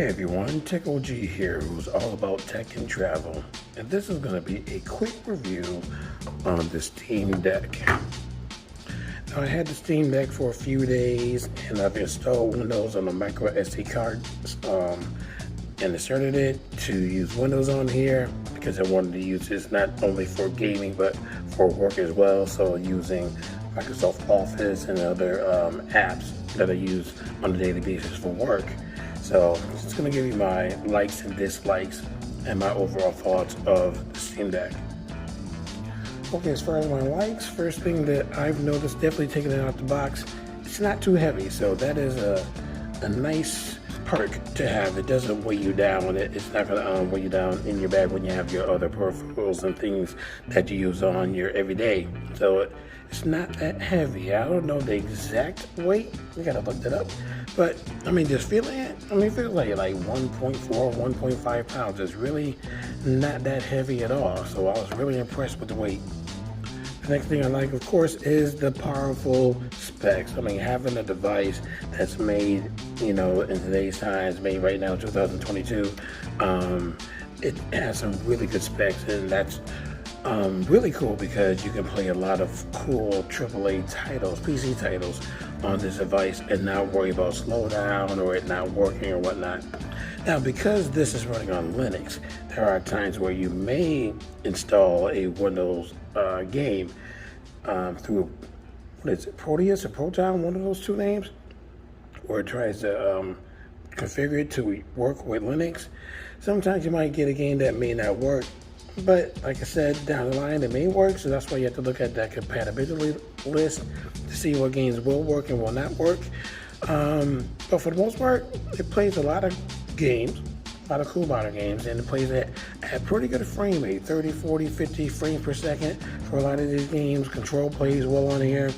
Hey everyone, Tech OG here, who's all about tech and travel. And this is going to be a quick review on the Steam Deck. Now, I had the Steam Deck for a few days, and I've installed Windows on a micro SD card and inserted it to use Windows on here because I wanted to use this not only for gaming but for work as well. So using Microsoft Office and other apps that I use on a daily basis for work. So I'm just going to give you my likes and dislikes and my overall thoughts of the Steam Deck. Okay, as far as my likes, first thing that I've noticed, definitely taking it out the box, it's not too heavy. So that is a nice perk to have. It doesn't weigh you down. It's not going to weigh you down in your bag when you have your other peripherals and things that you use on your everyday. So it's not that heavy. I don't know the exact weight. We gotta look that up. But I mean, just feeling it. I mean, it feels like 1.4, 1.5 pounds. It's really not that heavy at all. So I was really impressed with the weight. The next thing I like, of course, is the powerful specs. I mean, having a device that's made, in today's times, made right now, 2022, it has some really good specs, and that's really cool because you can play a lot of cool AAA titles, PC titles on this device and not worry about slowdown or it not working or whatnot. Now, because this is running on Linux, there are times where you may install a Windows game through, what is it, Proteus or Proton, one of those two names, where it tries to configure it to work with Linux. Sometimes you might get a game that may not work, but like I said, down the line it may work, so that's why you have to look at that compatibility list to see what games will work and will not work. But for the most part, it plays a lot of games, a lot of cool modern games, and it plays at pretty good frame rate, 30, 40, 50 frames per second for a lot of these games. Control plays well on here.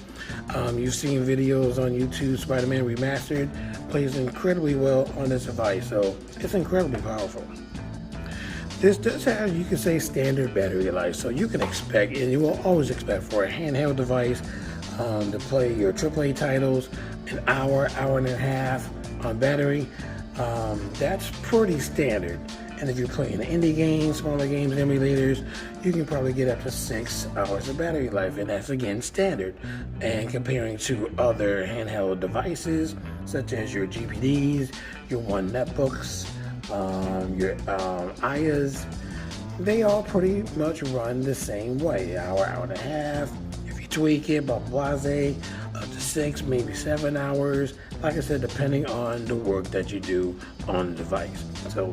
You've seen videos on YouTube, Spider-Man Remastered plays incredibly well on this device, so it's incredibly powerful. This does have, you can say, standard battery life, so you can expect, and you will always expect for a handheld device to play your AAA titles an hour, hour and a half on battery. That's pretty standard. And if you're playing indie games, smaller games, emulators, you can probably get up to 6 hours of battery life, and that's again standard. And comparing to other handheld devices such as your GPDs, your One netbooks, your IAs, they all pretty much run the same way, hour, hour and a half. If you tweak it, blase, up to 6, maybe 7 hours. Like I said, depending on the work that you do on the device. So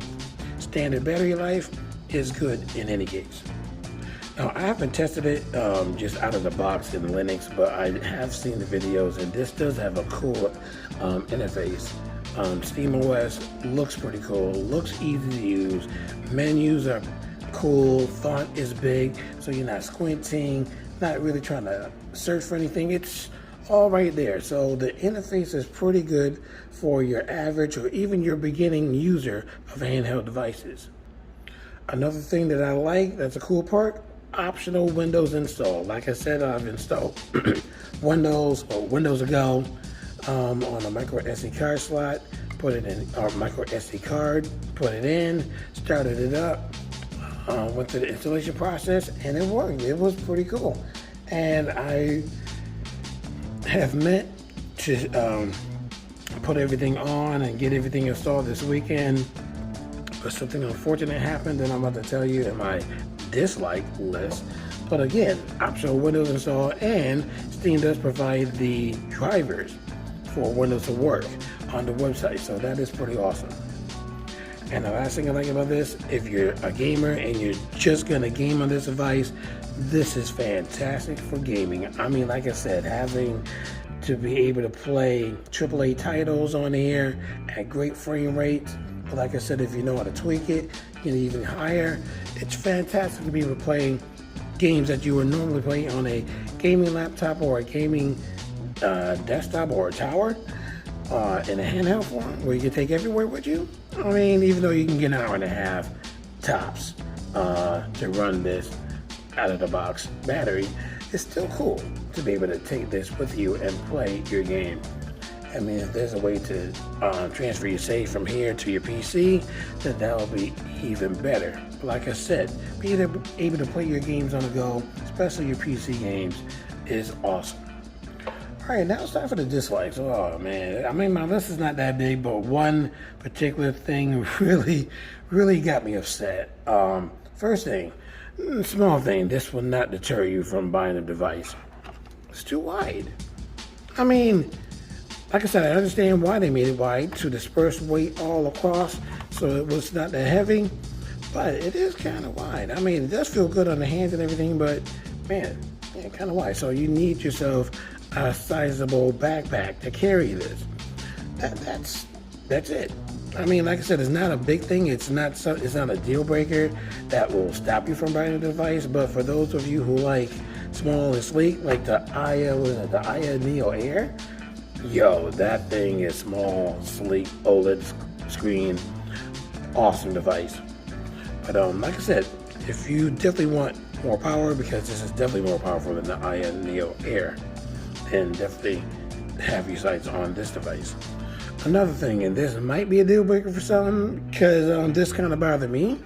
standard battery life is good in any case. Now, I haven't tested it just out of the box in Linux, but I have seen the videos, and this does have a cool interface. SteamOS looks pretty cool, looks easy to use, menus are cool, font is big, so you're not squinting, not really trying to search for anything, it's all right there. So the interface is pretty good for your average or even your beginning user of handheld devices. Another thing that I like, that's a cool part, optional Windows install. Like I said, I've installed Windows ago on a micro SD card slot, put it in our micro SD card, put it in, started it up, went through the installation process, and it worked. It was pretty cool. And I have meant to put everything on and get everything installed this weekend, but something unfortunate happened that I'm about to tell you in my dislike list. But again, optional Windows install, and Steam does provide the drivers for Windows to work on the website, so that is pretty awesome. And the last thing I like about this, if you're a gamer and you're just gonna game on this device, this is fantastic for gaming. I mean, like I said, having to be able to play AAA titles on here at great frame rates, but like I said, if you know how to tweak it, get even higher, it's fantastic to be able to play games that you would normally play on a gaming laptop or a gaming desktop or a tower in a handheld form where you can take everywhere with you. I mean, even though you can get an hour and a half tops to run this out of the box battery, it's still cool to be able to take this with you and play your game. I mean, if there's a way to transfer your save from here to your PC, then that'll be even better. But like I said, being able to play your games on the go, especially your PC games, is awesome. All right, now it's time for the dislikes. Oh man, I mean, my list is not that big, but one particular thing really got me upset. First thing, small thing, this will not deter you from buying a device. It's too wide. I mean, like I said, I understand why they made it wide, to disperse weight all across so it was not that heavy, but it is kind of wide. I mean, it does feel good on the hands and everything, but man, kind of wide. So you need yourself a sizable backpack to carry this. That's it. I mean, like I said, it's not a big thing. It's not a deal breaker that will stop you from buying a device. But for those of you who like small and sleek, like the Aya Neo Air, yo, that thing is small, sleek, OLED screen, awesome device. But like I said, if you definitely want more power, because this is definitely more powerful than the Aya Neo Air, then definitely have your sights on this device. Another thing, and this might be a deal breaker for some, because this kind of bothered me,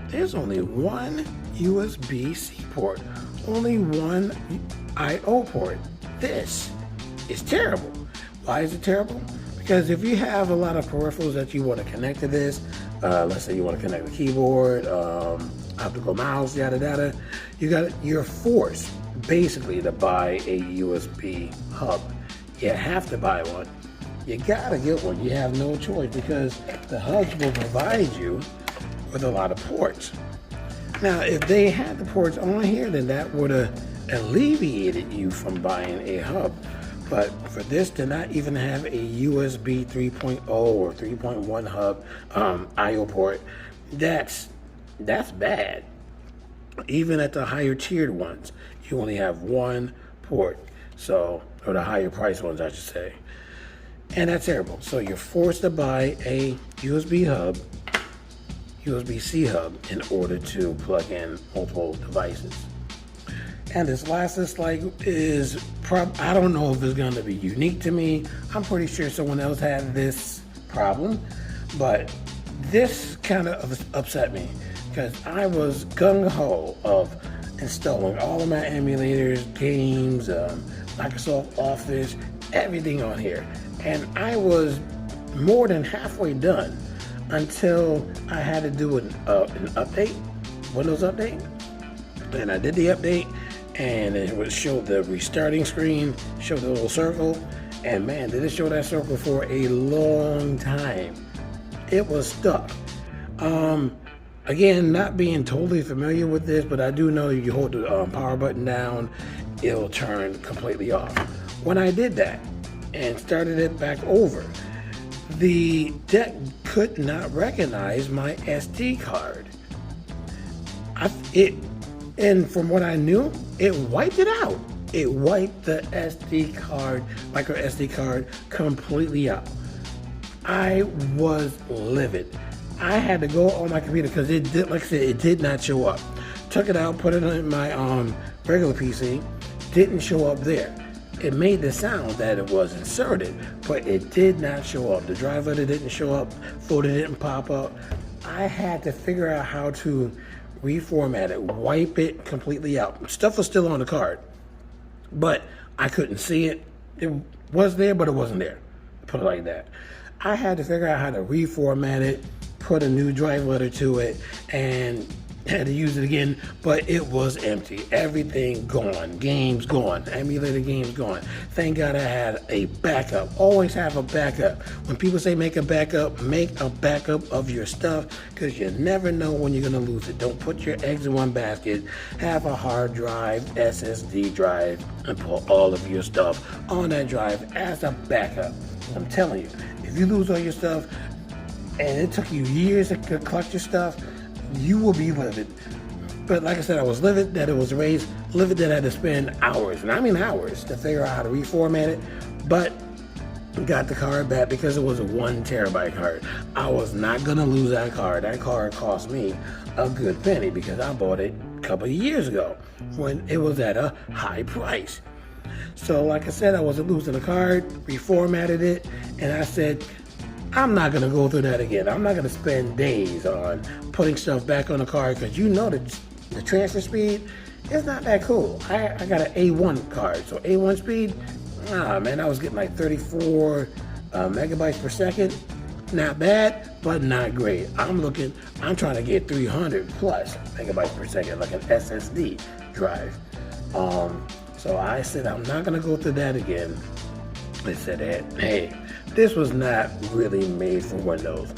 there's only one USB-C port, only one I/O port. This is terrible. Why is it terrible? Because if you have a lot of peripherals that you want to connect to this, let's say you want to connect the keyboard, optical mouse, yada yada, you're forced basically to buy a USB hub. You have to buy one. You gotta get one. You have no choice, because the hubs will provide you with a lot of ports. Now, if they had the ports on here, then that would have alleviated you from buying a hub. But for this to not even have a USB 3.0 or 3.1 hub I/O port, that's bad. Even at the higher tiered ones, you only have one port. So, or the higher price ones, I should say. And that's terrible. So you're forced to buy a USB C hub, in order to plug in multiple devices. And this last dislike is, I don't know if it's going to be unique to me. I'm pretty sure someone else had this problem, but this kind of upset me, because I was gung-ho of installing all of my emulators, games, Microsoft Office, everything on here. And I was more than halfway done until I had to do an update, Windows update. And I did the update, and it would show the restarting screen, show the little circle, and man, did it show that circle for a long time. It was stuck. Again, not being totally familiar with this, but I do know you hold the power button down, it'll turn completely off. When I did that and started it back over, the deck could not recognize my SD card. And from what I knew, it wiped it out. It wiped the SD card, micro SD card, completely out. I was livid. I had to go on my computer, because it did, like I said, it did not show up. Took it out, put it on my regular PC, didn't show up there. It made the sound that it was inserted, but it did not show up. The drive letter didn't show up, folder didn't pop up. I had to figure out how to reformat it, wipe it completely out. Stuff was still on the card, but I couldn't see it. It was there, but it wasn't there. Put it like that. I had to figure out how to reformat it, put a new drive letter to it, and had to use it again, but it was empty. Everything gone. Games gone. Emulator games gone. Thank God I had a backup. Always have a backup. When people say make a backup of your stuff, because you never know when you're going to lose it. Don't put your eggs in one basket. Have a hard drive, SSD drive, and put all of your stuff on that drive as a backup. I'm telling you, if you lose all your stuff, and it took you years to collect your stuff, you will be livid. But like I said, I was livid that it was erased, livid that I had to spend hours, and I mean hours, to figure out how to reformat it, but got the card back because it was a 1 terabyte card. I was not gonna lose that card. That card cost me a good penny, because I bought it a couple of years ago when it was at a high price. So like I said, I wasn't losing a card, reformatted it, and I said, I'm not going to go through that again. I'm not going to spend days on putting stuff back on the card because you know the transfer speed is not that cool. I got an A1 card, so A1 speed, man, I was getting like 34 megabytes per second. Not bad, but not great. I'm trying to get 300 plus megabytes per second, like an SSD drive. So I said, I'm not going to go through that again. I said, hey, this was not really made for Windows.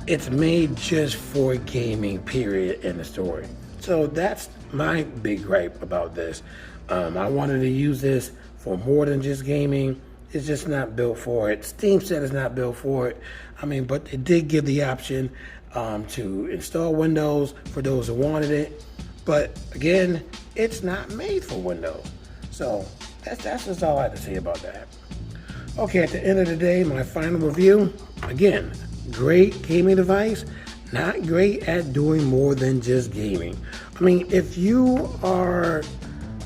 It's made just for gaming, period, in the story. So that's my big gripe about this. I wanted to use this for more than just gaming. It's just not built for it. Steam said it's not built for it. I mean, but it did give the option to install Windows for those who wanted it. But again, it's not made for Windows. So that's just all I have to say about that. Okay, at the end of the day, my final review, again, great gaming device, not great at doing more than just gaming. I mean, if you are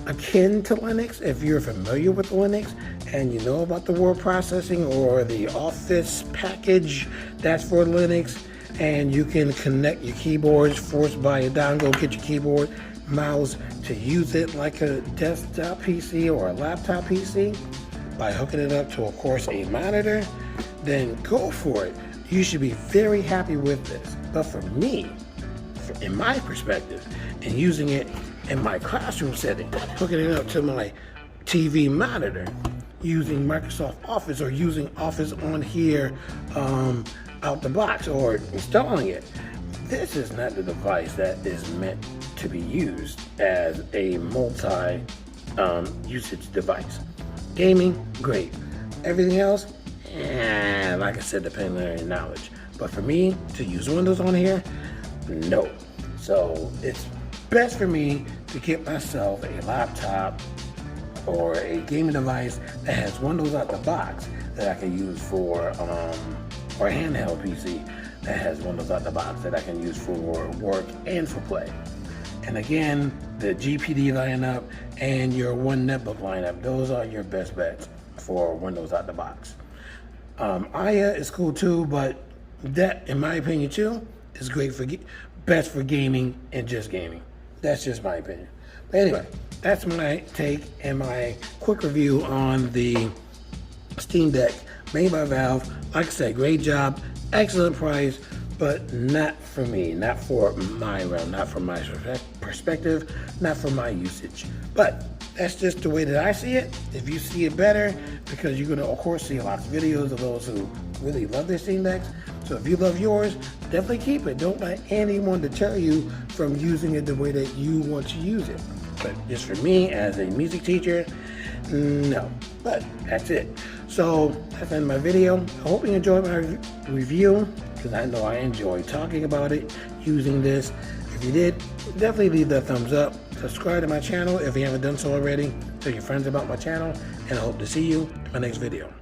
akin to Linux, if you're familiar with Linux and you know about the word processing or the Office package that's for Linux, and you can connect your keyboards, force by a dongle, get your keyboard, mouse to use it like a desktop PC or a laptop PC by hooking it up to, of course, a monitor, then go for it. You should be very happy with this. But for me, in my perspective, and using it in my classroom setting, hooking it up to my TV monitor, using Microsoft Office or using Office on here out the box or installing it, this is not the device that is meant to be used as a multi-usage device. Gaming, great. Everything else, like I said, depending on your knowledge. But for me, to use Windows on here, no. So it's best for me to get myself a laptop or a gaming device that has Windows out the box that I can use for, or a handheld PC that has Windows out the box that I can use for work and for play. And again, the GPD lineup and your one netbook lineup, those are your best bets for Windows out the box. Aya is cool too, but that, in my opinion too, is great for best for gaming and just gaming. That's just my opinion. But anyway, that's my take and my quick review on the Steam Deck made by Valve. Like I said, great job, excellent price, but not for me, not for my realm, not from my perspective, not for my usage. But that's just the way that I see it. If you see it better, because you're going to, of course, see lots of videos of those who really love their Steam Decks. So if you love yours, definitely keep it. Don't let anyone deter you from using it the way that you want to use it. But just for me, as a music teacher, no. But that's it. So that's the end of my video. I hope you enjoyed my review, because I know I enjoyed talking about it, using this. If you did, definitely leave that thumbs up. Subscribe to my channel if you haven't done so already. Tell your friends about my channel, and I hope to see you in my next video.